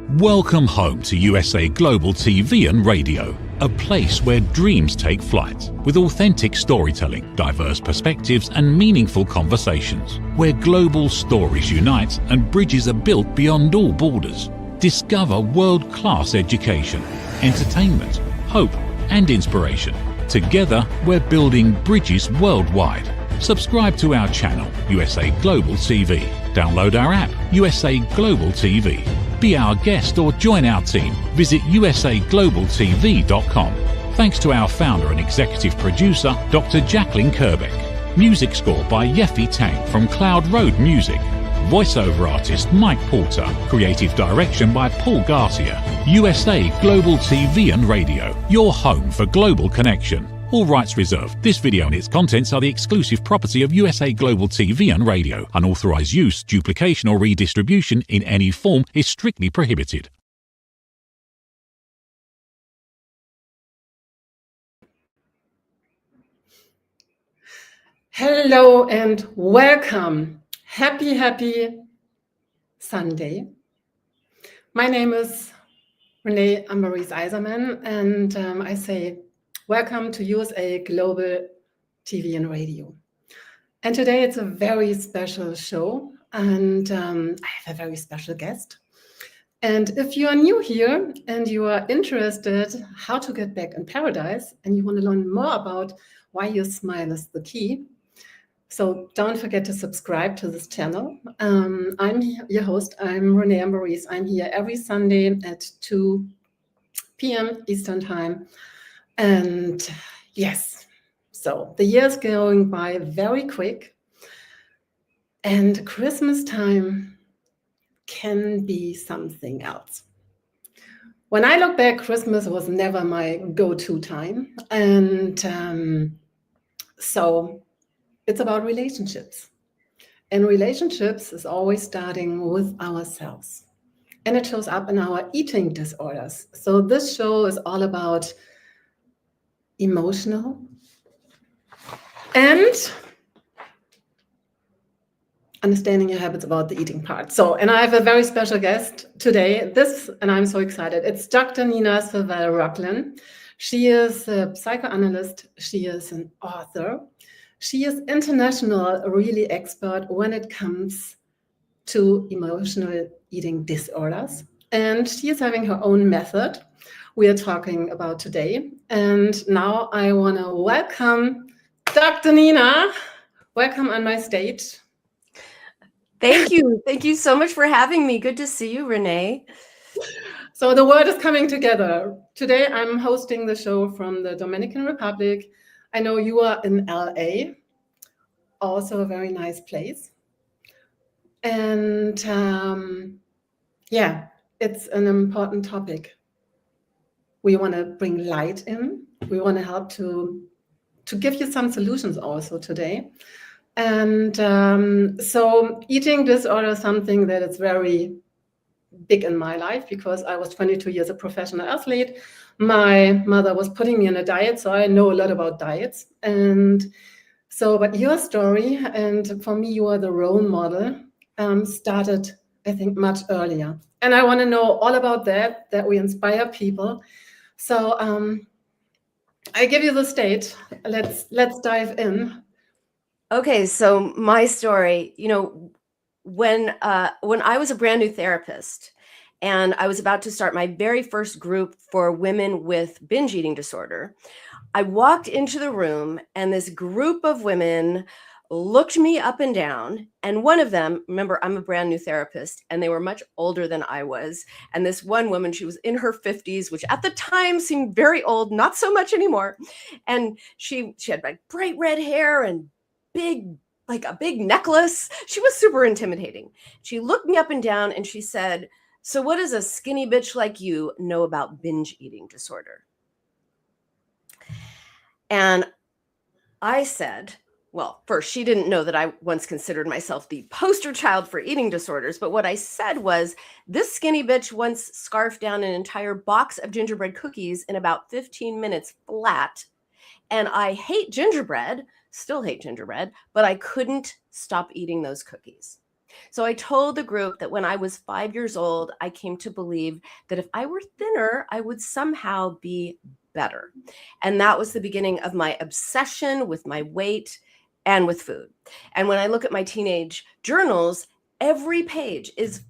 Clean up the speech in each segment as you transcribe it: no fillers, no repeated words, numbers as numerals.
Welcome home to USA Global TV and Radio, a place where dreams take flight, with authentic storytelling, diverse perspectives and meaningful conversations, where global stories unite and bridges are built beyond all borders. Discover world-class education, entertainment, hope and inspiration. Together, we're building bridges worldwide. Subscribe to our channel, USA Global TV. Download our app, USA Global TV. Be our guest or join our team. Visit usaglobaltv.com. Thanks to our founder and executive producer, Dr. Jacqueline Kerbeck. Music score by Yeffy Tang from Cloud Road Music. Voiceover artist Mike Porter. Creative direction by Paul Garcia. USA Global TV and Radio, your home for global connection. All rights reserved. This video and its contents are the exclusive property of USA Global TV and Radio. Unauthorized use, duplication or redistribution in any form is strictly prohibited. Hello and welcome. Happy Sunday. My name is Renée Ambarees Isermann, and I say welcome to USA Global TV and Radio. And today it's a very special show, and I have a very special guest. And if you are new here and you are interested how to get back in paradise, and you want to learn more about why your smile is the key, so don't forget to subscribe to this channel. I'm your host, I'm Renée Ambarees. I'm here every Sunday at 2 p.m. Eastern Time. And yes, so the year's going by very quick, and Christmas time can be something else. When I look back, Christmas was never my go-to time. And so it's about relationships. And relationships is always starting with ourselves. And it shows up in our eating disorders. So this show is all about emotional and understanding your habits about the eating part. So, and I have a very special guest today, and I'm so excited. It's Dr. Nina Savelle-Rocklin. She is a psychoanalyst. She is an author. She is international, really expert when it comes to emotional eating disorders. And she is having her own method we are talking about today. And now I want to welcome Dr. Nina. Welcome on my stage. Thank you. Thank you so much for having me. Good to see you, Renee. So the world is coming together. Today I'm hosting the show from the Dominican Republic. I know you are in LA, also a very nice place. And yeah, it's an important topic. We want to bring light in. We want to help to give you some solutions also today. And so eating disorder is something that is very big in my life because I was 22 years a professional athlete. My mother was putting me on a diet, so I know a lot about diets. And so, but your story, and for me, you are the role model, started, I think, much earlier. And I want to know all about that we inspire people. So I give you the stage. Let's dive in. Okay, so my story, when I was a brand new therapist and I was about to start my very first group for women with binge eating disorder, I walked into the room and this group of women looked me up and down. And one of them, remember, I'm a brand new therapist, and they were much older than I was. And this one woman, she was in her 50s, which at the time seemed very old, not so much anymore. And she had like bright red hair and like a big necklace. She was super intimidating. She looked me up and down and she said, "So what does a skinny bitch like you know about binge eating disorder?" And I said, well, first, she didn't know that I once considered myself the poster child for eating disorders. But what I said was, this skinny bitch once scarfed down an entire box of gingerbread cookies in about 15 minutes flat. And I hate gingerbread, still hate gingerbread, but I couldn't stop eating those cookies. So I told the group that when I was 5 years old, I came to believe that if I were thinner, I would somehow be better. And that was the beginning of my obsession with my weight and with food. And when I look at my teenage journals, every page is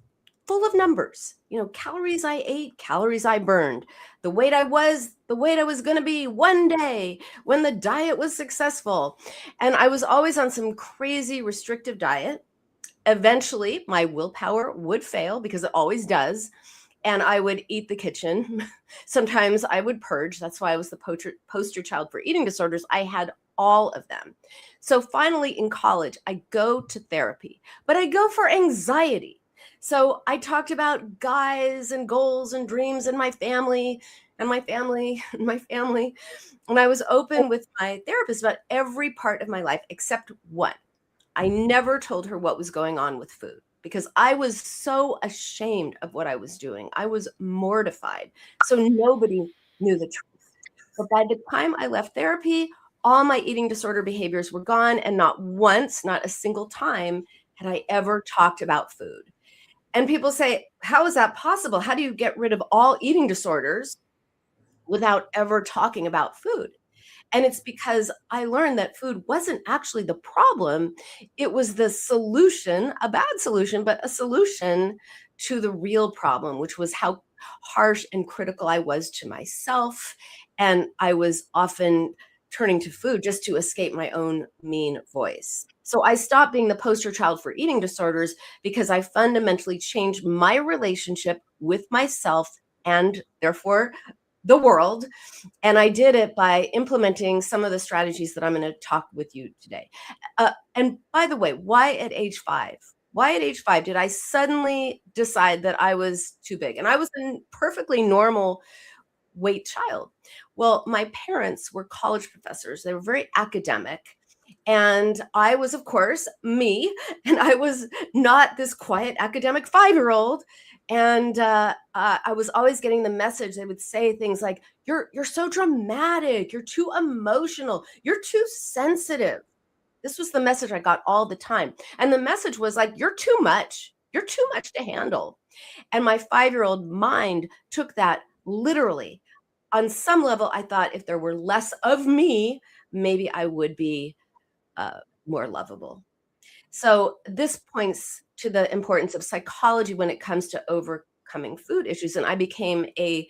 full of numbers, calories I ate, calories I burned, the weight I was going to be one day when the diet was successful. And I was always on some crazy restrictive diet. Eventually, my willpower would fail, because it always does. And I would eat the kitchen. Sometimes I would purge. That's why I was the poster child for eating disorders. I had all of them. So finally in college, I go to therapy, but I go for anxiety. So I talked about guys and goals and dreams and my family and my family and my family. And I was open with my therapist about every part of my life except one. I never told her what was going on with food, because I was so ashamed of what I was doing. I was mortified. So nobody knew the truth. But by the time I left therapy, all my eating disorder behaviors were gone. And not once, not a single time, had I ever talked about food. And people say, how is that possible? How do you get rid of all eating disorders without ever talking about food? And it's because I learned that food wasn't actually the problem. It was the solution, a bad solution, but a solution to the real problem, which was how harsh and critical I was to myself. And I was often turning to food just to escape my own mean voice. So I stopped being the poster child for eating disorders because I fundamentally changed my relationship with myself and therefore the world. And I did it by implementing some of the strategies that I'm going to talk with you today. And by the way, why at age 5? Why at age 5 did I suddenly decide that I was too big? And I was a perfectly normal weight child. Well, my parents were college professors. They were very academic. And I was, of course, me, and I was not this quiet academic 5-year-old. And I was always getting the message. They would say things like, you're so dramatic, you're too emotional, you're too sensitive. This was the message I got all the time. And the message was like, you're too much to handle. And my 5-year-old mind took that literally. On some level, I thought if there were less of me, maybe I would be more lovable. So this points to the importance of psychology when it comes to overcoming food issues. And I became a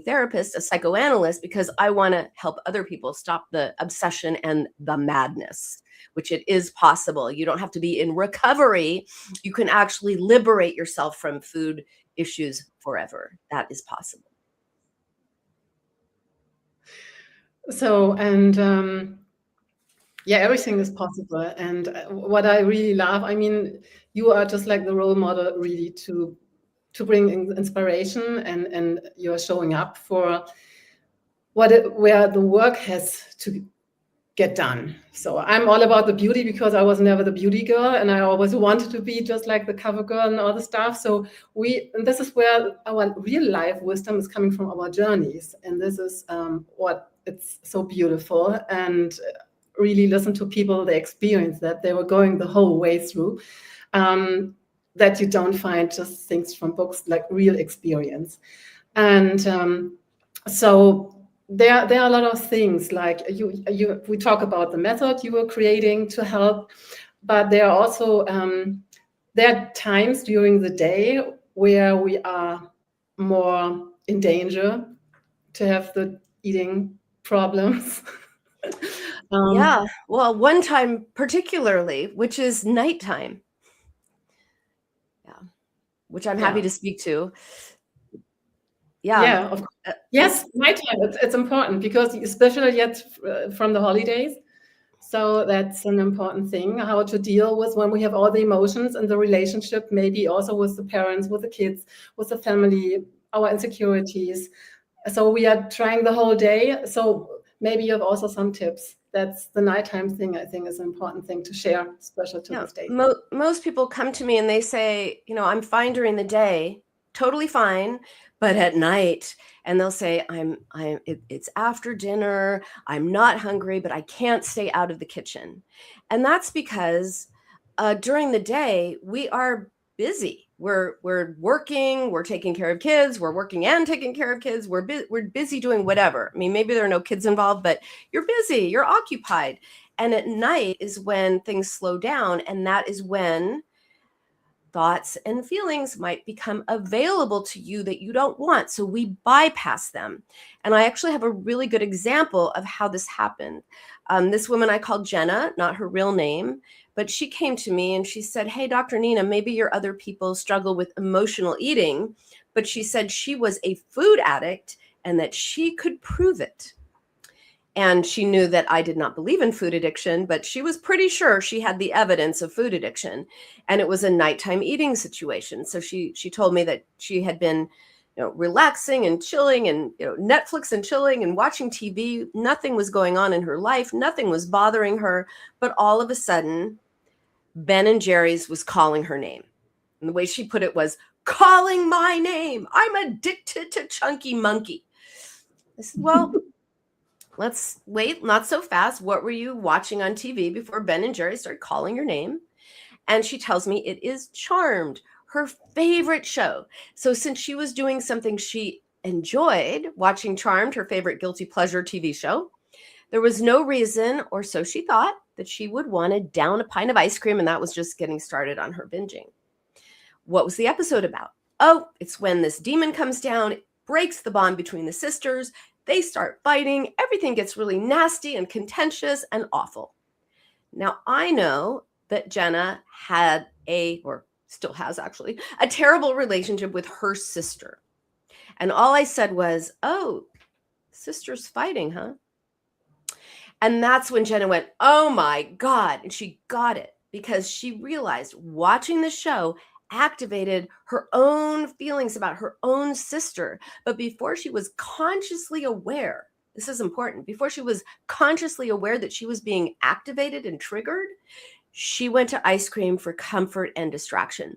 therapist, a psychoanalyst, because I want to help other people stop the obsession and the madness, which it is possible. You don't have to be in recovery. You can actually liberate yourself from food issues forever. That is possible. So, and yeah, everything is possible. And what I really love, I mean, you are just like the role model really to bring inspiration, and you're showing up for where the work has to get done. So I'm all about the beauty, because I was never the beauty girl, and I always wanted to be just like the cover girl and all the stuff. So and this is where our real life wisdom is coming from, our journeys. And this is what it's so beautiful. And really listen to people, they experience that they were going the whole way through, that you don't find just things from books, like real experience. And so there are a lot of things, like we talk about the method you were creating to help, but there are also there are times during the day where we are more in danger to have the eating problems. Yeah, well, one time particularly, which is nighttime. Yeah, which I'm happy to speak to. Yeah, of course. Yes, nighttime, it's important, because especially yet from the holidays. So that's an important thing, how to deal with when we have all the emotions and the relationship, maybe also with the parents, with the kids, with the family, our insecurities. So we are trying the whole day. So maybe you have also some tips. That's the nighttime thing, I think, is an important thing to share, especially to this day. Most people come to me and they say, I'm fine during the day, totally fine, but at night, and they'll say, it's after dinner, I'm not hungry, but I can't stay out of the kitchen. And that's because during the day, we are busy. We're working, we're taking care of kids, we're working and taking care of kids. We're busy doing whatever. I mean, maybe there are no kids involved, but you're busy, you're occupied. And at night is when things slow down. And that is when thoughts and feelings might become available to you that you don't want. So we bypass them. And I actually have a really good example of how this happened. This woman I called Jenna, not her real name, but she came to me and she said, "Hey, Dr. Nina, maybe your other people struggle with emotional eating," but she said she was a food addict and that she could prove it. And she knew that I did not believe in food addiction, but she was pretty sure she had the evidence of food addiction. And it was a nighttime eating situation. So she told me that she had been, relaxing and chilling and, Netflix and chilling and watching TV. Nothing was going on in her life. Nothing was bothering her. But all of a sudden, Ben & Jerry's was calling her name. And the way she put it was, "Calling my name. I'm addicted to Chunky Monkey." I said, "Well, let's wait, not so fast. What were you watching on TV before Ben & Jerry started calling your name?" And she tells me it is Charmed, her favorite show. So since she was doing something she enjoyed, watching Charmed, her favorite guilty pleasure TV show, there was no reason, or so she thought, that she would want to down a pint of ice cream, and that was just getting started on her binging. What was the episode about? Oh, it's when this demon comes down, it breaks the bond between the sisters. They start fighting. Everything gets really nasty and contentious and awful. Now, I know that Jenna had or still has actually, a terrible relationship with her sister. And all I said was, "Oh, sisters fighting, huh?" And that's when Jenna went, "Oh my God." And she got it because she realized watching the show activated her own feelings about her own sister. But before she was consciously aware, this is important, before she was consciously aware that she was being activated and triggered, she went to ice cream for comfort and distraction.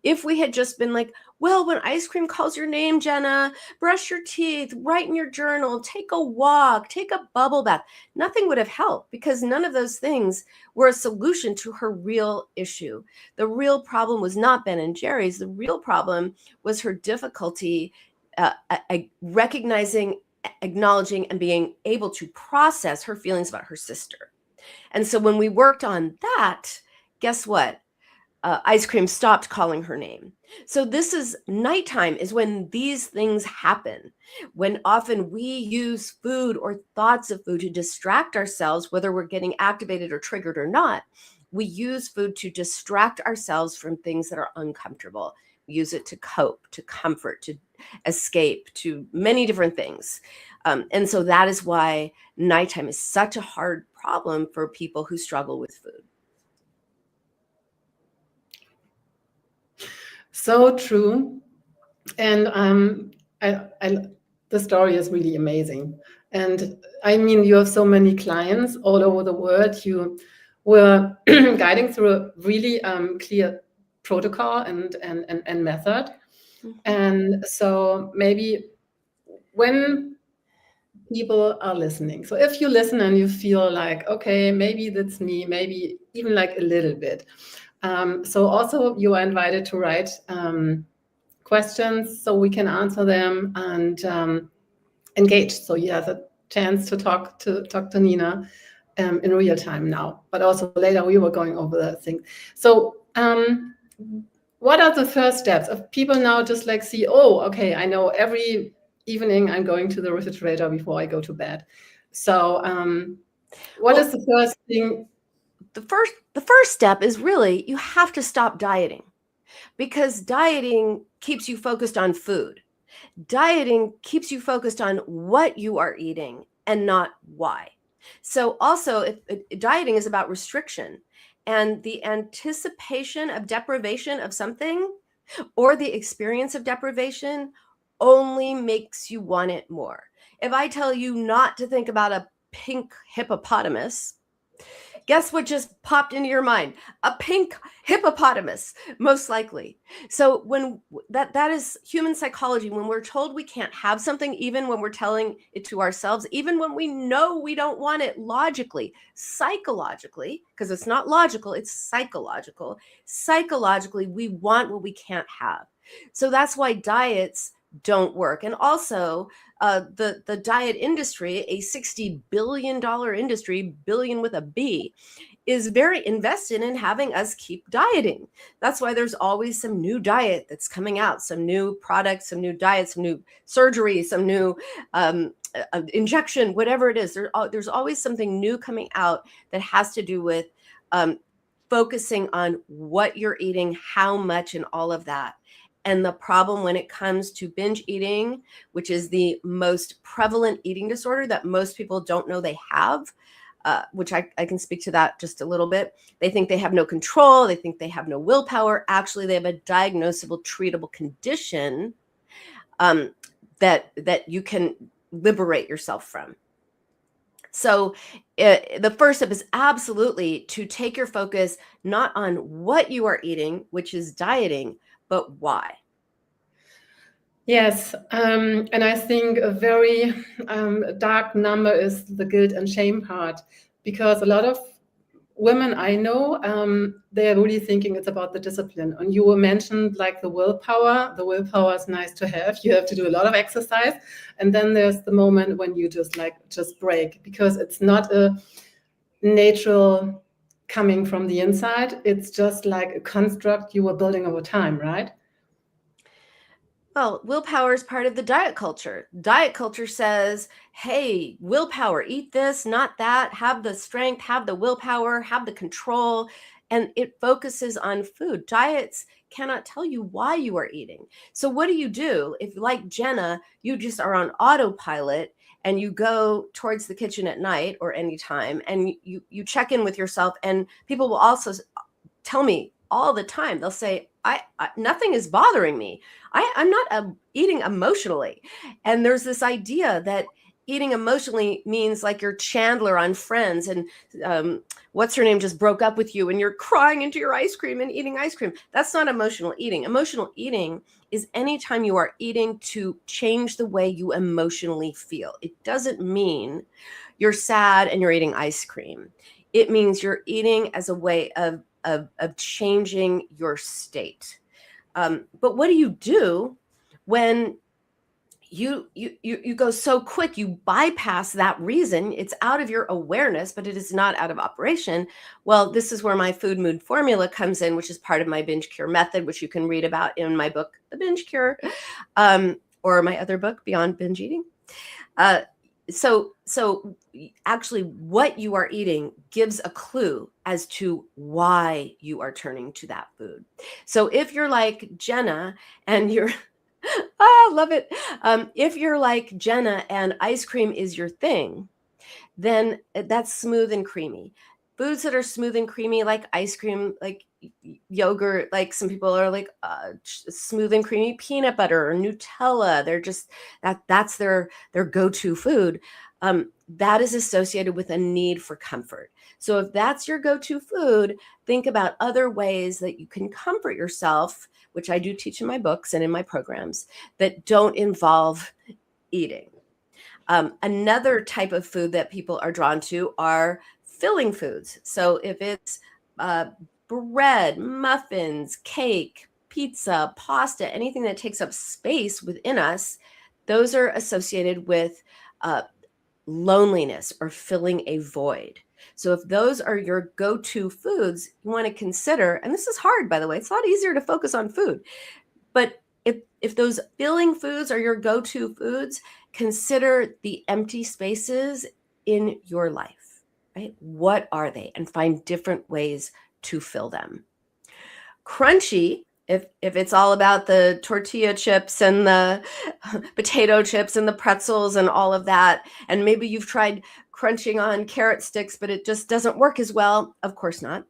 If we had just been like, "Well, when ice cream calls your name, Jenna, brush your teeth, write in your journal, take a walk, take a bubble bath," nothing would have helped because none of those things were a solution to her real issue. The real problem was not Ben & Jerry's. The real problem was her difficulty recognizing, acknowledging, and being able to process her feelings about her sister. And so when we worked on that, guess what? Ice cream stopped calling her name. So this is nighttime is when these things happen, when often we use food or thoughts of food to distract ourselves, whether we're getting activated or triggered or not. We use food to distract ourselves from things that are uncomfortable. We use it to cope, to comfort, to escape, to many different things. And so that is why nighttime is such a hard problem for people who struggle with food. So true. And the story is really amazing. And I mean, you have so many clients all over the world. You were guiding through a really clear protocol and method. Mm-hmm. And so maybe when people are listening, so if you listen and you feel like, okay, maybe that's me, maybe even like a little bit. So also you are invited to write questions so we can answer them and engage. So you have a chance to talk to Dr. Nina in real time now, but also later we were going over the thing. So what are the first steps of people now just like see, oh, okay, I know every evening I'm going to the refrigerator before I go to bed. So what is the first thing? The first step is really you have to stop dieting, because dieting keeps you focused on food. Dieting keeps you focused on what you are eating and not why. So also dieting is about restriction, and the anticipation of deprivation of something or the experience of deprivation only makes you want it more. If I tell you not to think about a pink hippopotamus, Guess what just popped into your mind? A pink hippopotamus, most likely. So when that is human psychology. When we're told we can't have something, even when we're telling it to ourselves, even when we know we don't want it logically, psychologically, because it's not logical, it's psychological. Psychologically, we want what we can't have. So that's why diets don't work. And also the diet industry, a $60 billion industry, billion with a B, is very invested in having us keep dieting. That's why there's always some new diet that's coming out, some new products, some new diets, some new surgery, some new injection, whatever it is. There's always something new coming out that has to do with focusing on what you're eating, how much, and all of that. And the problem when it comes to binge eating, which is the most prevalent eating disorder that most people don't know they have, which I can speak to that just a little bit. They think they have no control. They think they have no willpower. Actually, they have a diagnosable, treatable condition that you can liberate yourself from. So the first step is absolutely to take your focus not on what you are eating, which is dieting, but why. Yes, and I think a very dark number is the guilt and shame part, because a lot of women I know, they're really thinking it's about the discipline. And you mentioned like the willpower. The willpower is nice to have. You have to do a lot of exercise. And then there's the moment when you just break, because it's not a natural coming from the inside. It's just like a construct you were building over time, right? Well, willpower is part of the diet culture. Diet culture says, hey, willpower, eat this, not that, have the strength, have the willpower, have the control, and it focuses on food. Diets cannot tell you why you are eating. So what do? If, like Jenna, you just are on autopilot and you go towards the kitchen at night or anytime and you check in with yourself, and people will also tell me all the time, they'll say, I nothing is bothering me. I'm not eating emotionally. And there's this idea that eating emotionally means like you're Chandler on Friends and what's her name just broke up with you and you're crying into your ice cream and eating ice cream. That's not emotional eating. Emotional eating is anytime you are eating to change the way you emotionally feel. It doesn't mean you're sad and you're eating ice cream. It means you're eating as a way of changing your state. But what do you do when you go so quick, you bypass that reason? It's out of your awareness, but it is not out of operation. Well, this is where my food mood formula comes in, which is part of my binge cure method, which you can read about in my book, The Binge Cure, or my other book, Beyond Binge Eating. So actually what you are eating gives a clue as to why you are turning to that food. So if you're like Jenna and you're, I love it. If you're like Jenna and ice cream is your thing, then that's smooth and creamy. Foods that are smooth and creamy, like ice cream, like yogurt, like some people are like smooth and creamy peanut butter or Nutella. They're just that's their go-to food. That is associated with a need for comfort. So if that's your go-to food, think about other ways that you can comfort yourself, which I do teach in my books and in my programs, that don't involve eating. Another type of food that people are drawn to are filling foods. So if it's bread, muffins, cake, pizza, pasta, anything that takes up space within us, those are associated with loneliness or filling a void. So if those are your go-to foods, you want to consider, and this is hard, by the way, it's a lot easier to focus on food, but if those filling foods are your go-to foods, consider the empty spaces in your life, right? What are they? And find different ways to fill them. Crunchy, if it's all about the tortilla chips and the potato chips and the pretzels and all of that, and maybe you've tried crunching on carrot sticks, but it just doesn't work as well. Of course not.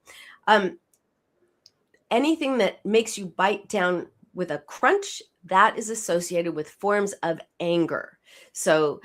Anything that makes you bite down with a crunch that is associated with forms of anger. So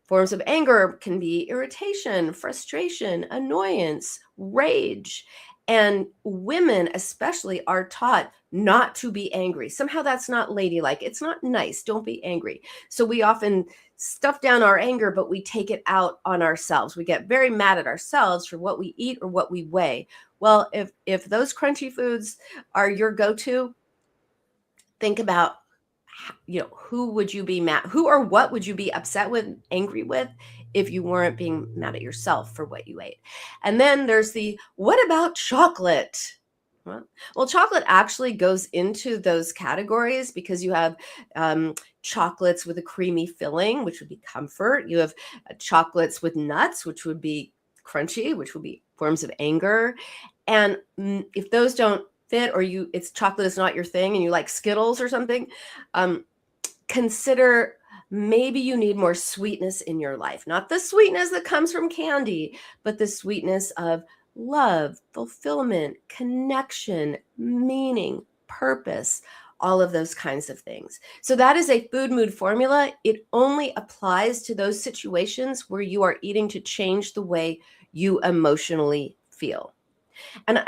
forms of anger can be irritation, frustration, annoyance, rage. And women especially are taught not to be angry. Somehow that's not ladylike. It's not nice. Don't be angry. So we often stuff down our anger, but we take it out on ourselves. We get very mad at ourselves for what we eat or what we weigh. Well, if those crunchy foods are your go-to, think about, who would you be mad, who or what would you be upset with, angry with, if you weren't being mad at yourself for what you ate? And then there's what about chocolate? Well, chocolate actually goes into those categories because you have chocolates with a creamy filling, which would be comfort. You have chocolates with nuts, which would be crunchy, which would be forms of anger. And if those don't fit, or chocolate is not your thing and you like Skittles or something, consider maybe you need more sweetness in your life. Not the sweetness that comes from candy, but the sweetness of love, fulfillment, connection, meaning, purpose, all of those kinds of things. So that is a food mood formula. It only applies to those situations where you are eating to change the way you emotionally feel. And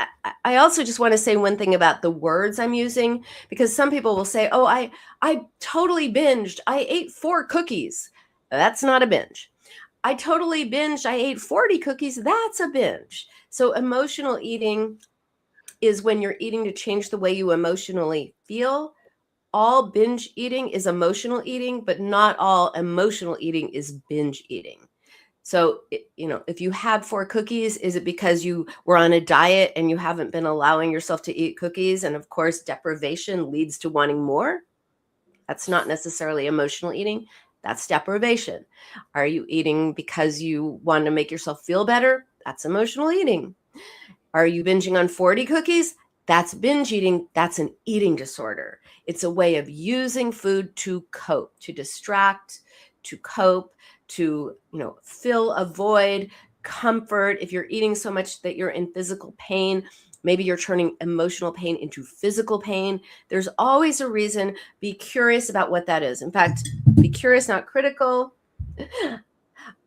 I also just want to say one thing about the words I'm using, because some people will say, oh, I totally binged. I ate 4 cookies. That's not a binge. I totally binged. I ate 40 cookies. That's a binge. So emotional eating is when you're eating to change the way you emotionally feel. All binge eating is emotional eating, but not all emotional eating is binge eating. So, if you had 4 cookies, is it because you were on a diet and you haven't been allowing yourself to eat cookies? And of course, deprivation leads to wanting more. That's not necessarily emotional eating. That's deprivation. Are you eating because you want to make yourself feel better? That's emotional eating. Are you binging on 40 cookies? That's binge eating. That's an eating disorder. It's a way of using food to cope, to distract, to cope, to, fill a void, comfort. If you're eating so much that you're in physical pain, maybe you're turning emotional pain into physical pain. There's always a reason. Be curious about what that is. In fact, be curious, not critical.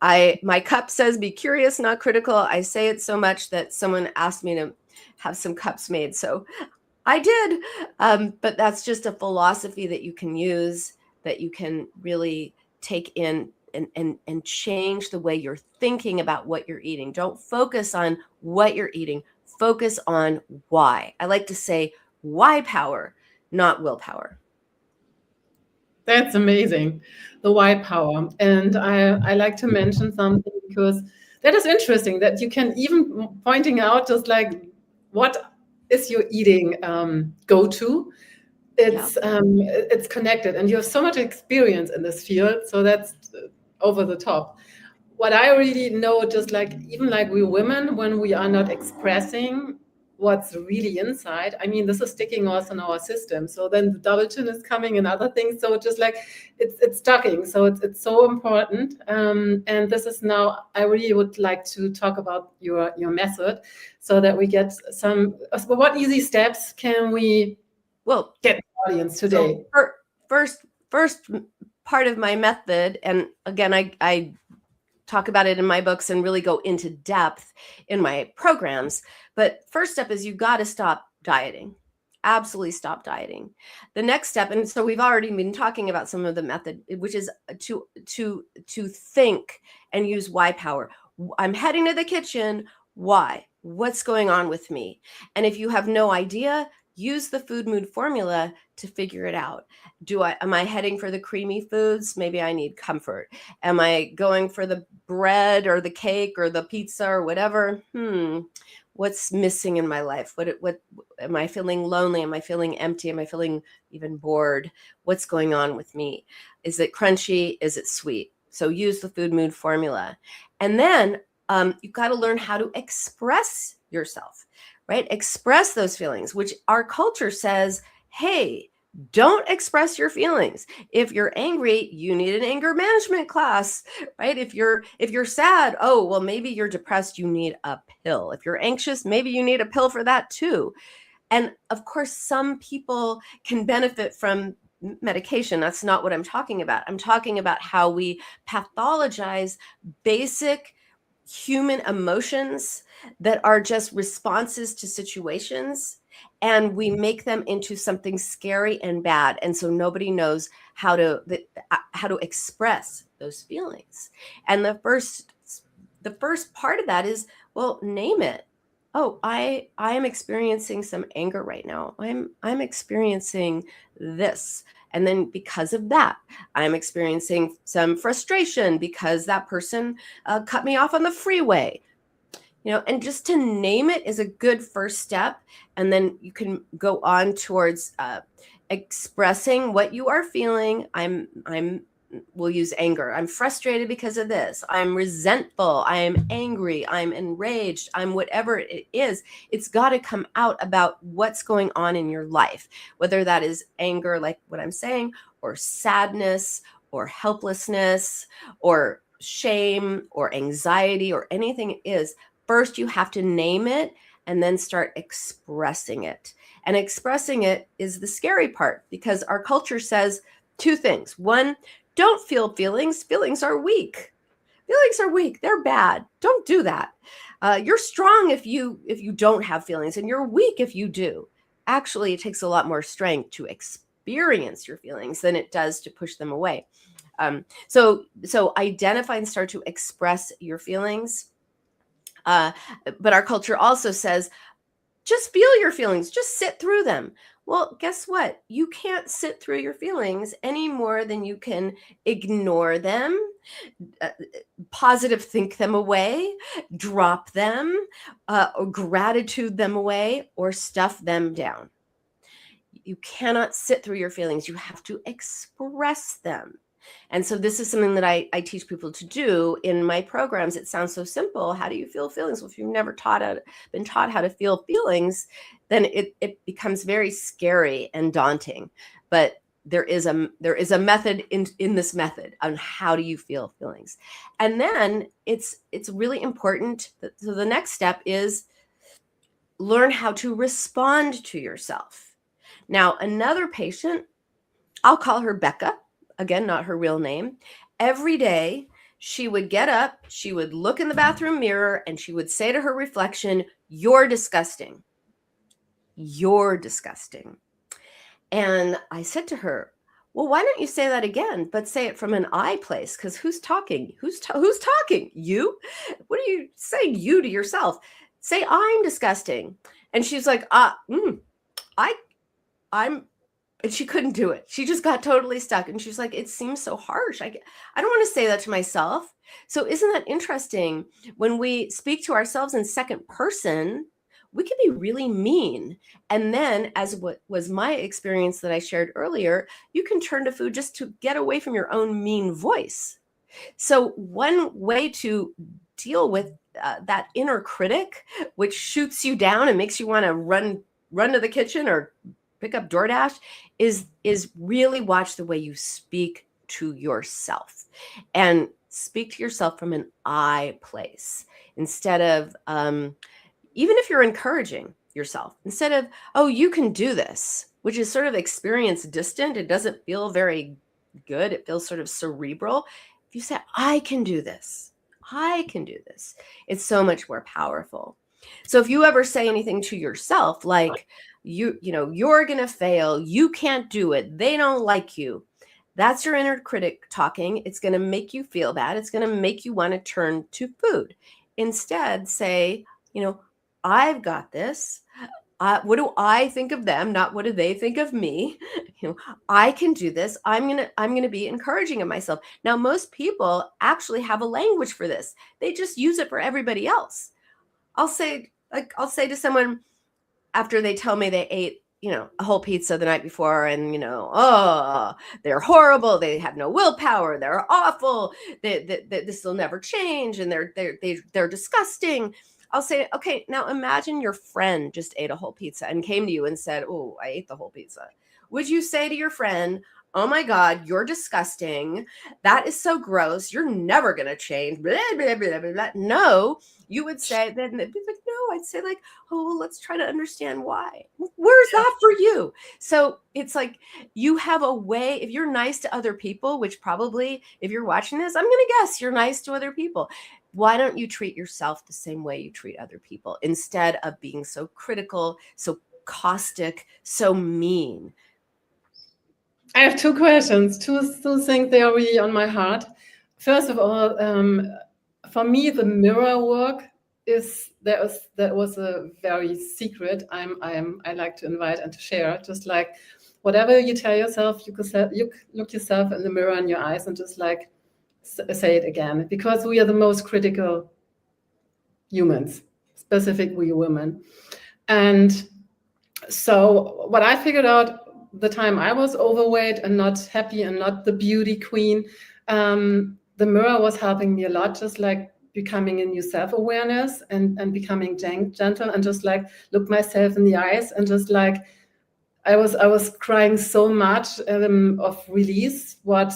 My cup says be curious, not critical. I say it so much that someone asked me to have some cups made. So I did. But that's just a philosophy that you can use, that you can really take in and change the way you're thinking about what you're eating. Don't focus on what you're eating. Focus on why. I like to say why power, not willpower. That's amazing. The why power. And I like to mention something, because that is interesting, that you can even pointing out just like what is your eating go-to. It's connected, and you have so much experience in this field. So that's over the top. What I really know, just like even like we women, when we are not expressing what's really inside, I mean, this is sticking also in our system. So then the double chin is coming and other things. So just like it's stucking. So it's so important. And this is now, I really would like to talk about your method, so that we get what easy steps can we get the audience today? So first part of my method, and again, I talk about it in my books and really go into depth in my programs. But first step is you got to stop dieting. Absolutely stop dieting. The next step, and so we've already been talking about some of the method, which is to think and use why power. I'm heading to the kitchen. Why? What's going on with me? And if you have no idea, use the food mood formula to figure it out. Am I heading for the creamy foods? Maybe I need comfort. Am I going for the bread or the cake or the pizza or whatever? What's missing in my life? What am I feeling lonely? Am I feeling empty? Am I feeling even bored? What's going on with me? Is it crunchy? Is it sweet? So use the food mood formula. And then you've got to learn how to express yourself, right? Express those feelings, which our culture says, hey, don't express your feelings. If you're angry, you need an anger management class, right? If you're sad, oh, well, maybe you're depressed, you need a pill. If you're anxious, maybe you need a pill for that too. And of course, some people can benefit from medication. That's not what I'm talking about. I'm talking about how we pathologize basic human emotions that are just responses to situations, and we make them into something scary and bad, and so nobody knows how to express those feelings. And the first part of that is, well, name it. Oh, I am experiencing some anger right now. I'm experiencing this. And then because of that, I'm experiencing some frustration because that person cut me off on the freeway. And just to name it is a good first step. And then you can go on towards expressing what you are feeling. We'll use anger. I'm frustrated because of this. I'm resentful. I'm angry. I'm enraged. I'm whatever it is. It's got to come out about what's going on in your life, whether that is anger, like what I'm saying, or sadness, or helplessness, or shame, or anxiety, or anything it is. First, you have to name it and then start expressing it. And expressing it is the scary part, because our culture says two things. One, don't feel feelings. Feelings are weak. Feelings are weak. They're bad. Don't do that. You're strong if you don't have feelings, and you're weak if you do. Actually, it takes a lot more strength to experience your feelings than it does to push them away. So identify and start to express your feelings. But our culture also says, just feel your feelings, just sit through them. Well, guess what? You can't sit through your feelings any more than you can ignore them, positive think them away, drop them, or gratitude them away, or stuff them down. You cannot sit through your feelings. You have to express them. And so this is something that I teach people to do in my programs. It sounds so simple. How do you feel feelings? Well, if you've never been taught how to feel feelings, then it becomes very scary and daunting. But there is a method in this method on how do you feel feelings. And then it's really important. So the next step is learn how to respond to yourself. Now, another patient, I'll call her Becca. Again, not her real name. Every day she would get up, she would look in the bathroom mirror, and she would say to her reflection, "You're disgusting. You're disgusting." And I said to her, well, why don't you say that again, but say it from an I place? Because who's talking? Who's talking? You? What are you saying you to yourself? Say, I'm disgusting. And she's like, I'm, and she couldn't do it. She just got totally stuck. And she's like, it seems so harsh. I don't want to say that to myself. So isn't that interesting? When we speak to ourselves in second person, we can be really mean. And then, as what was my experience that I shared earlier, you can turn to food just to get away from your own mean voice. So one way to deal with that inner critic, which shoots you down and makes you want to run to the kitchen or pick up DoorDash, is really watch the way you speak to yourself, and speak to yourself from an I place instead of, even if you're encouraging yourself, instead of, oh, you can do this, which is sort of experience distant. It doesn't feel very good. It feels sort of cerebral. If you say, I can do this, I can do this, it's so much more powerful. So if you ever say anything to yourself, like, you're going to fail, you can't do it, they don't like you, that's your inner critic talking. It's going to make you feel bad. It's going to make you want to turn to food. Instead, say, I've got this. What do I think of them? Not what do they think of me? I can do this. I'm gonna be encouraging of myself. Now, most people actually have a language for this. They just use it for everybody else. I'll say to someone after they tell me they ate, a whole pizza the night before, and they're horrible. They have no willpower. They're awful. This will never change, and they're disgusting. I'll say, okay, now imagine your friend just ate a whole pizza and came to you and said, oh, I ate the whole pizza. Would you say to your friend, oh my God, you're disgusting. That is so gross. You're never going to change. Blah, blah, blah, blah, blah. No, you would say, then they'd be like, no, I'd say like, oh, well, let's try to understand why. Where's that for you? So it's like you have a way, if you're nice to other people, which probably if you're watching this, I'm going to guess you're nice to other people. Why don't you treat yourself the same way you treat other people instead of being so critical, so caustic, so mean? I have two questions, two things they are really on my heart. First of all, for me, the mirror work that was a very secret. I like to invite and to share. Just like whatever you tell yourself, you look yourself in the mirror in your eyes and just like say it again, because we are the most critical humans, specifically women. And so what I figured out the time I was overweight and not happy and not the beauty queen, the mirror was helping me a lot, just like becoming a new self-awareness and becoming gentle and just like look myself in the eyes and just like I was crying so much of release what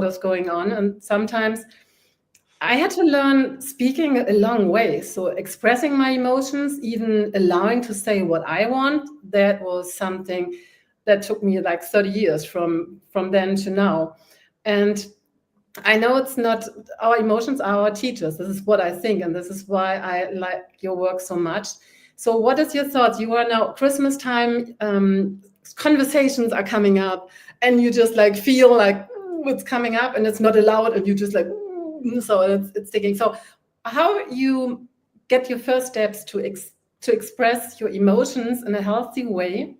is going on. And sometimes I had to learn speaking a long way. So expressing my emotions, even allowing to say what I want, that was something that took me like 30 years from then to now. And I know it's not, our emotions are our teachers. This is what I think. And this is why I like your work so much. So what is your thoughts? You are now Christmas time, conversations are coming up and you just like feel like it's coming up and it's not allowed and you just like, so it's sticking. So how you get your first steps to express your emotions in a healthy way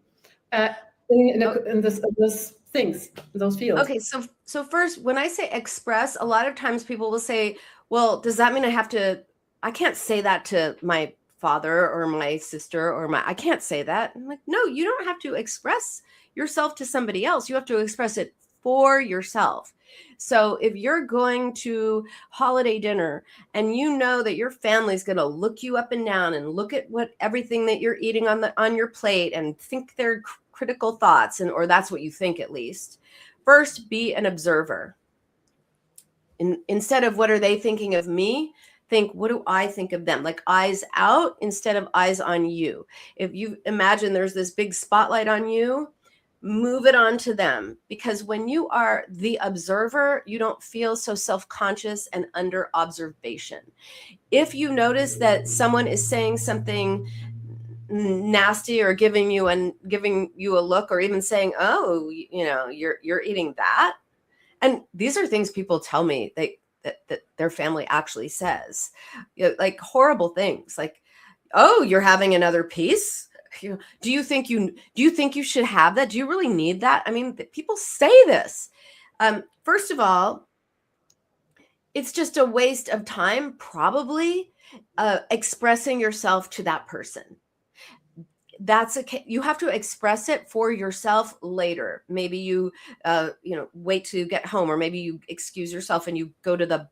in those things, in those fields? Okay, so first, when I say express, a lot of times people will say, well, does that mean I can't say that to my father or my sister or I can't say that. I'm like, no, you don't have to express yourself to somebody else. You have to express it for yourself. So if you're going to holiday dinner and you know that your family's going to look you up and down and look at everything that you're eating on your plate and think they're critical thoughts, or that's what you think at least, first be an observer. Instead of what are they thinking of me, think, what do I think of them? Like eyes out instead of eyes on you. If you imagine there's this big spotlight on you, move it on to them, because when you are the observer, you don't feel so self-conscious and under observation. If you notice that someone is saying something nasty or giving you a look, or even saying, oh, you're eating that, and these are things people tell me that their family actually says, like horrible things, like, oh, you're having another piece. Do you think you should have that? Do you really need that? I mean, people say this. First of all, it's just a waste of time, probably, expressing yourself to that person. You have to express it for yourself later. Maybe you wait to get home, or maybe you excuse yourself and you go to the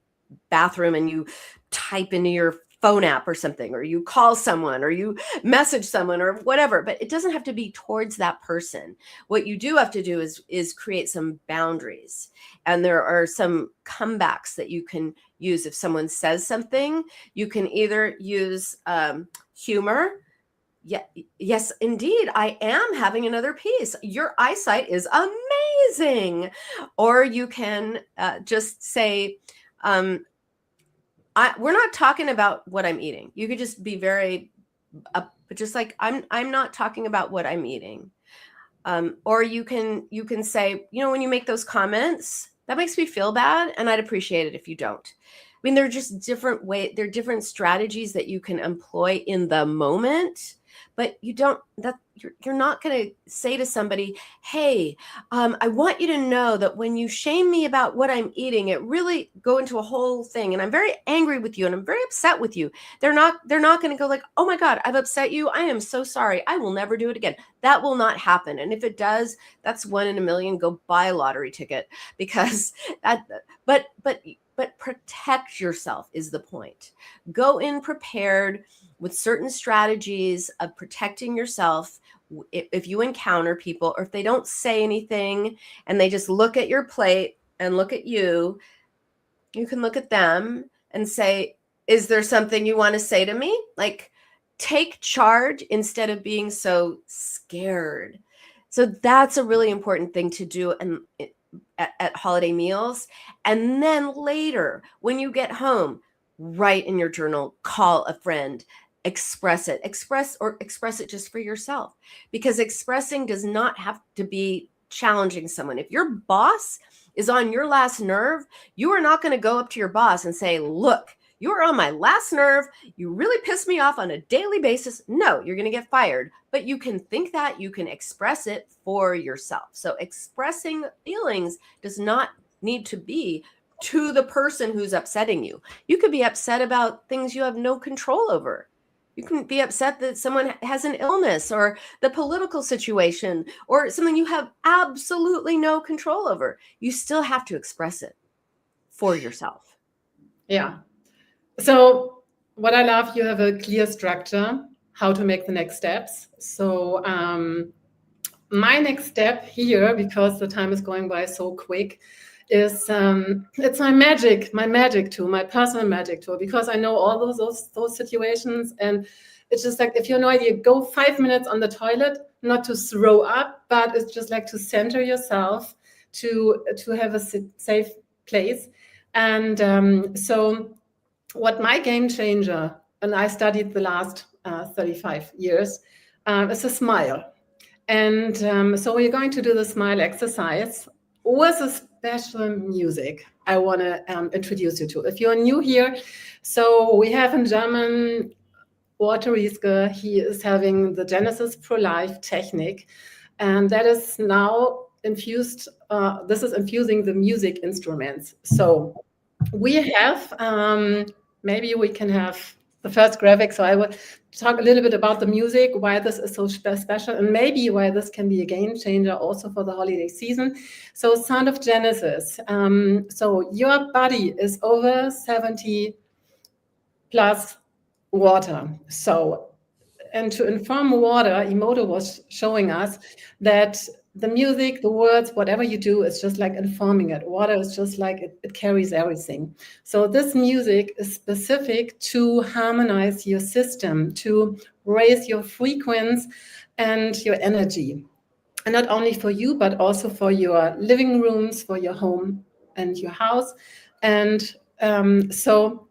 bathroom and you type into your phone app or something, or you call someone, or you message someone, or whatever. But it doesn't have to be towards that person. What you do have to do is create some boundaries, and there are some comebacks that you can use. If someone says something, you can either use humor. Yeah, yes, indeed, I am having another piece. Your eyesight is amazing. Or you can just say, we're not talking about what I'm eating. You could just be very, just like, I'm not talking about what I'm eating. Or you can say, when you make those comments, that makes me feel bad, and I'd appreciate it if you don't. I mean, they're just different they're different strategies that you can employ in the moment. But you're not going to say to somebody, hey, I want you to know that when you shame me about what I'm eating, it really go into a whole thing. And I'm very angry with you and I'm very upset with you. They're not going to go like, oh my God, I've upset you. I am so sorry. I will never do it again. That will not happen. And if it does, that's 1 in a million. Go buy a lottery ticket, because but protect yourself is the point. Go in prepared with certain strategies of protecting yourself if you encounter people, or if they don't say anything and they just look at your plate and look at you, you can look at them and say, is there something you want to say to me? Like, take charge instead of being so scared. So that's a really important thing to do at holiday meals. And then later, when you get home, write in your journal, call a friend, express it just for yourself, because expressing does not have to be challenging someone. If your boss is on your last nerve, you are not going to go up to your boss and say, look, you're on my last nerve. You really piss me off on a daily basis. No, you're going to get fired. But you can think that, you can express it for yourself. So expressing feelings does not need to be to the person who's upsetting you. You could be upset about things you have no control over. You can be upset that someone has an illness, or the political situation, or something you have absolutely no control over. You still have to express it for yourself. Yeah. So what I love, you have a clear structure, how to make the next steps. So my next step here, because the time is going by so quick, is it's my magic tool, my personal magic tool, because I know all those situations. And it's just like, if you have no idea, go 5 minutes on the toilet, not to throw up, but it's just like to center yourself, to have a safe place. And so what my game changer, and I studied the last 35 years, is a smile. And so we're going to do the smile exercise with a special music I want to introduce you to. If you're new here, so we have in German, Walter Rieske, he is having the Genesis Pro-Life technique, and that is now infused, this is infusing the music instruments. So we have, maybe we can have the first graphic. So I will talk a little bit about the music, why this is so special, and maybe why this can be a game changer also for the holiday season. So Sound of Genesis. So your body is over 70 plus water. So, and to inform water, Emoto was showing us that the music, the words, whatever you do, is just like informing it. Water is just like it carries everything. So this music is specific to harmonize your system, to raise your frequency and your energy. And not only for you, but also for your living rooms, for your home and your house. And so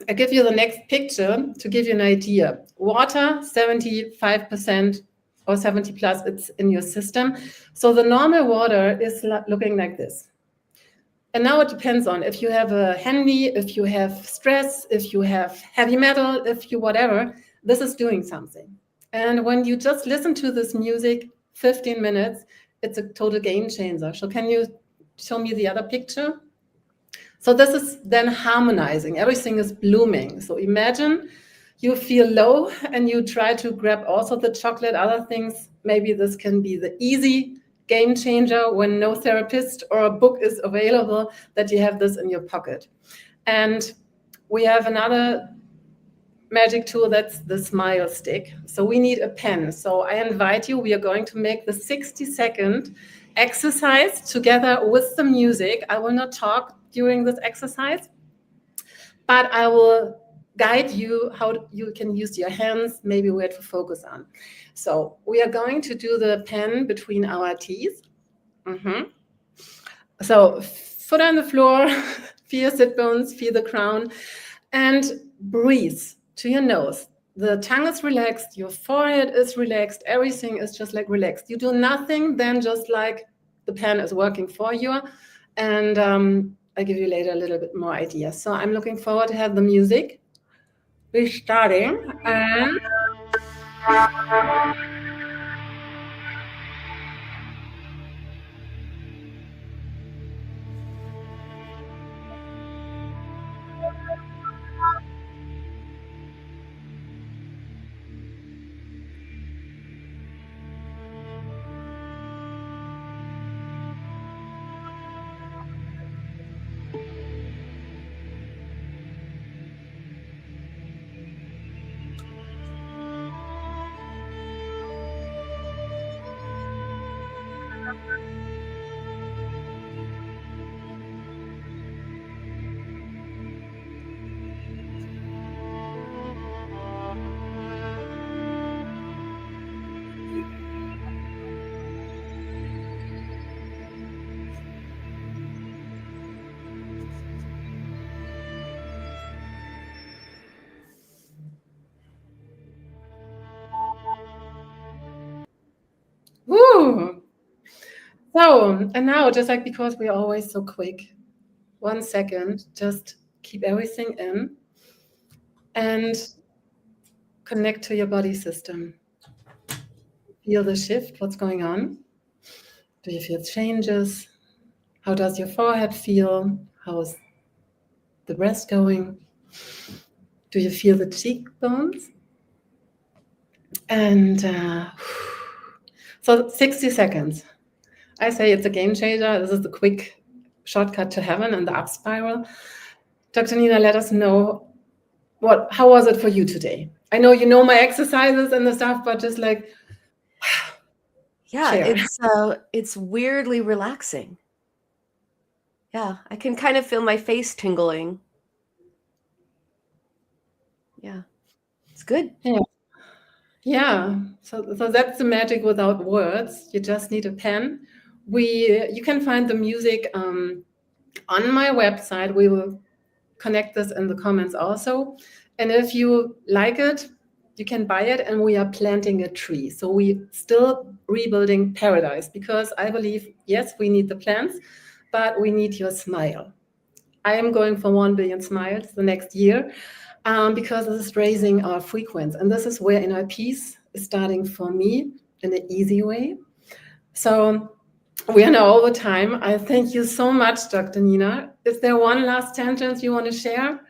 I give you the next picture to give you an idea. Water, 75% or 70 plus, it's in your system. So the normal water is looking like this. And now it depends on if you have a handy, if you have stress, if you have heavy metal, if you whatever, this is doing something. And when you just listen to this music, 15 minutes, it's a total game changer. So can you show me the other picture? So this is then harmonizing. Everything is blooming. So imagine you feel low and you try to grab also the chocolate, other things. Maybe this can be the easy game changer when no therapist or a book is available, that you have this in your pocket. And we have another magic tool, that's the smile stick. So we need a pen. So I invite you, we are going to make the 60-second exercise together with the music. I will not talk during this exercise, but I will guide you how you can use your hands, maybe where to focus on. So we are going to do the pen between our teeth. So foot on the floor, feel your sit bones, feel the crown, and breathe to your nose. The tongue is relaxed, your forehead is relaxed, everything is just like relaxed. You do nothing, then just like the pen is working for you. And I'll give you later a little bit more ideas. So I'm looking forward to have the music. We're starting, and So, and now, just like because we're always so quick, 1 second, just keep everything in and connect to your body system. Feel the shift, what's going on? Do you feel changes? How does your forehead feel? How's the breath going? Do you feel the cheekbones? And so 60 seconds. I say it's a game changer. This is the quick shortcut to heaven and the up spiral. Dr. Nina, let us know how was it for you today? I know you know my exercises and the stuff, but just like, yeah, share. It's weirdly relaxing. Yeah, I can kind of feel my face tingling. Yeah, it's good. Yeah. So that's the magic without words. You just need a pen. You can find the music on my website. We will connect this in the comments also. And if you like it, you can buy it, and we are planting a tree. So we still rebuilding paradise, because I believe, yes, we need the plants, but we need your smile. I am going for 1 billion smiles the next year, because this is raising our frequency. And this is where inner peace is starting for me in an easy way. So we are now over time. I thank you so much, Dr. Nina. Is there one last sentence you want to share?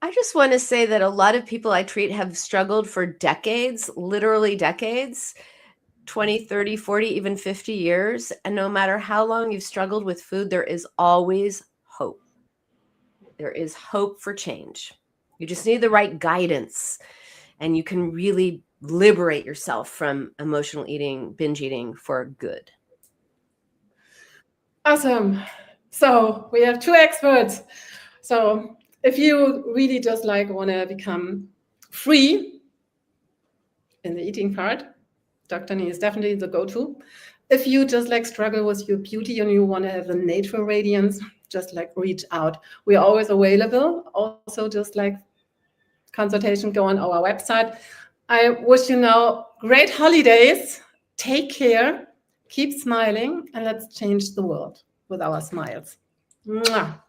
I just want to say that a lot of people I treat have struggled for decades, literally decades, 20, 30, 40, even 50 years. And no matter how long you've struggled with food, there is always hope. There is hope for change. You just need the right guidance, and you can really liberate yourself from emotional eating, binge eating for good. Awesome. So we have 2 experts. So if you really just like want to become free in the eating part, Dr. Nina is definitely the go-to. If you just like struggle with your beauty and you want to have the natural radiance, just like reach out. We're always available. Also, just like consultation, go on our website. I wish you now great holidays. Take care. Keep smiling, and let's change the world with our smiles. Mwah.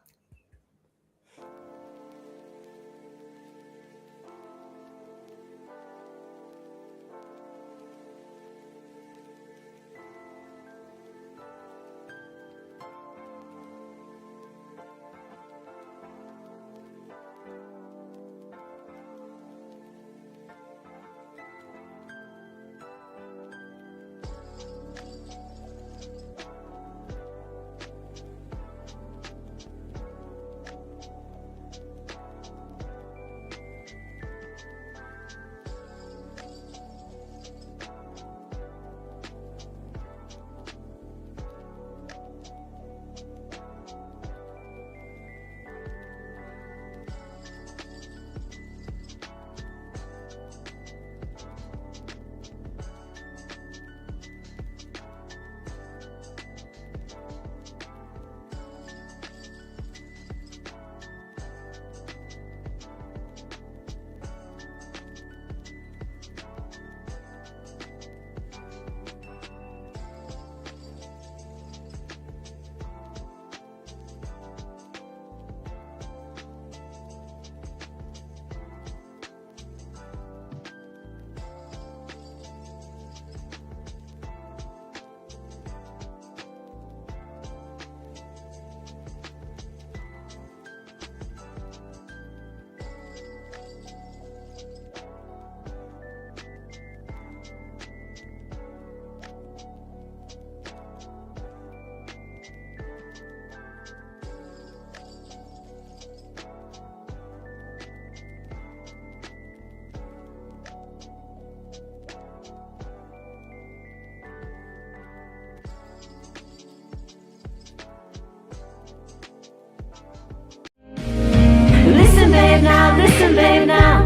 Listen, babe, now. Listen, babe, now.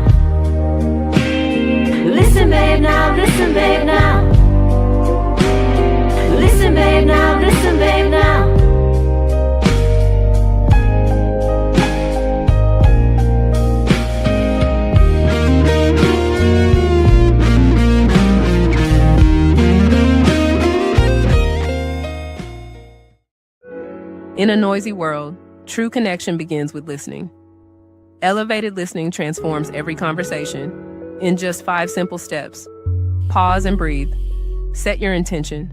Listen, babe, now. Listen, babe, now. Listen, babe, now. In a noisy world, true connection begins with listening. Elevated listening transforms every conversation in just 5 simple steps. Pause and breathe. Set your intention.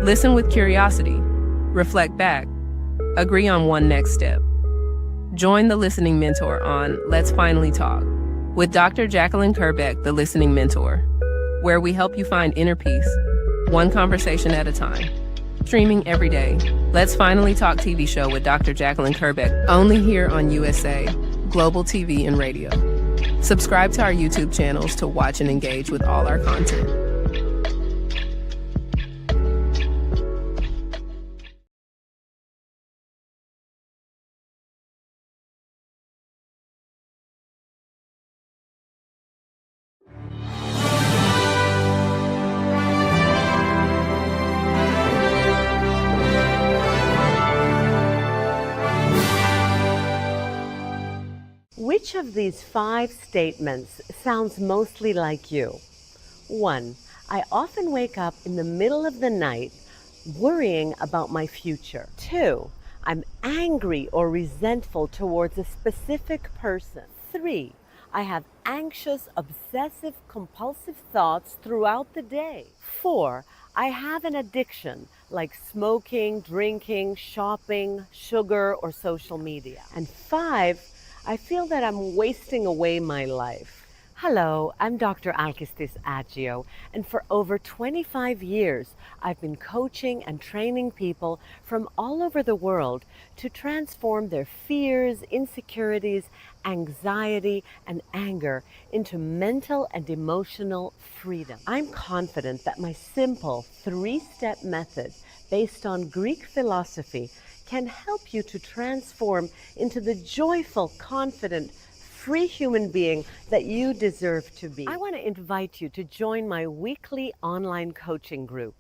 Listen with curiosity. Reflect back. Agree on one next step. Join the Listening Mentor on Let's Finally Talk with Dr. Jacqueline Kerbeck, the Listening Mentor, where we help you find inner peace, one conversation at a time. Streaming every day. Let's Finally Talk TV show with Dr. Jacqueline Kerbeck, only here on USA, Global TV and Radio. Subscribe to our YouTube channels to watch and engage with all our content. Which of these 5 statements sounds mostly like you? 1. I often wake up in the middle of the night worrying about my future. 2. I'm angry or resentful towards a specific person. 3. I have anxious, obsessive, compulsive thoughts throughout the day. 4. I have an addiction like smoking, drinking, shopping, sugar, or social media. And 5, I feel that I'm wasting away my life. Hello, I'm Dr. Alkistis Agio, and for over 25 years, I've been coaching and training people from all over the world to transform their fears, insecurities, anxiety, and anger into mental and emotional freedom. I'm confident that my simple 3-step method based on Greek philosophy can help you to transform into the joyful, confident, free human being that you deserve to be. I want to invite you to join my weekly online coaching group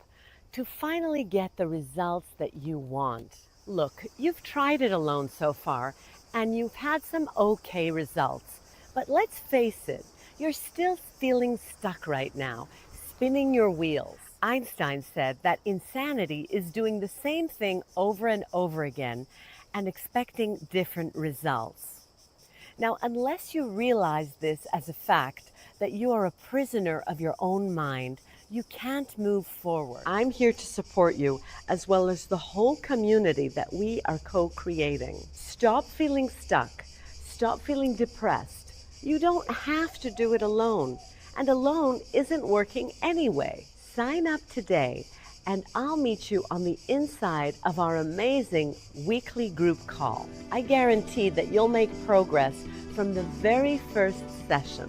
to finally get the results that you want. Look, you've tried it alone so far, and you've had some okay results. But let's face it, you're still feeling stuck right now, spinning your wheels. Einstein said that insanity is doing the same thing over and over again and expecting different results. Now, unless you realize this as a fact, that you are a prisoner of your own mind, you can't move forward. I'm here to support you, as well as the whole community that we are co-creating. Stop feeling stuck. Stop feeling depressed. You don't have to do it alone, and alone isn't working anyway. Sign up today, and I'll meet you on the inside of our amazing weekly group call. I guarantee that you'll make progress from the very first session.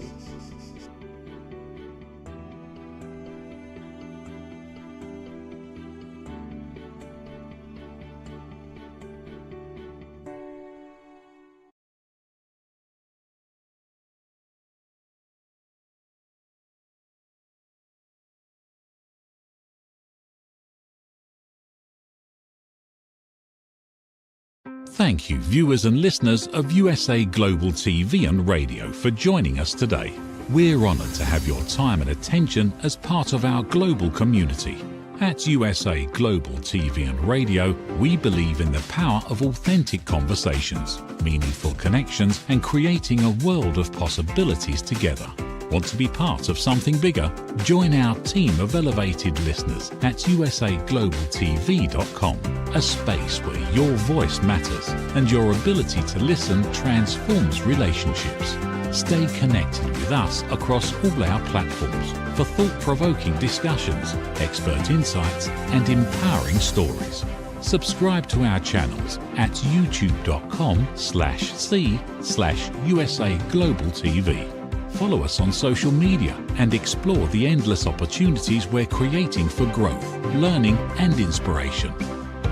Thank you, viewers and listeners of USA Global TV and Radio, for joining us today. We're honoured to have your time and attention as part of our global community. At USA Global TV and Radio, we believe in the power of authentic conversations, meaningful connections, and creating a world of possibilities together. Want to be part of something bigger? Join our team of elevated listeners at usaglobaltv.com, a space where your voice matters and your ability to listen transforms relationships. Stay connected with us across all our platforms for thought-provoking discussions, expert insights, and empowering stories. Subscribe to our channels at youtube.com/c/USAGlobalTV. Follow us on social media and explore the endless opportunities we're creating for growth, learning, and inspiration.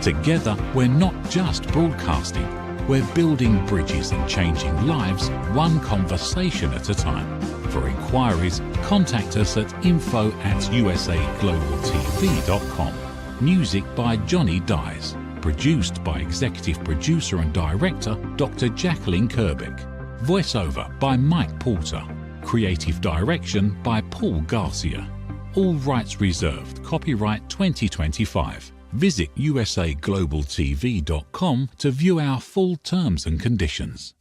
Together, we're not just broadcasting, we're building bridges and changing lives one conversation at a time. For inquiries, contact us at info@usaglobaltv.com. Music by Johnny Dies. Produced by Executive Producer and Director Dr. Jacqueline Kerbeck. Voiceover by Mike Porter. Creative direction by Paul Garcia. All rights reserved. Copyright 2025. Visit usaglobaltv.com to view our full terms and conditions.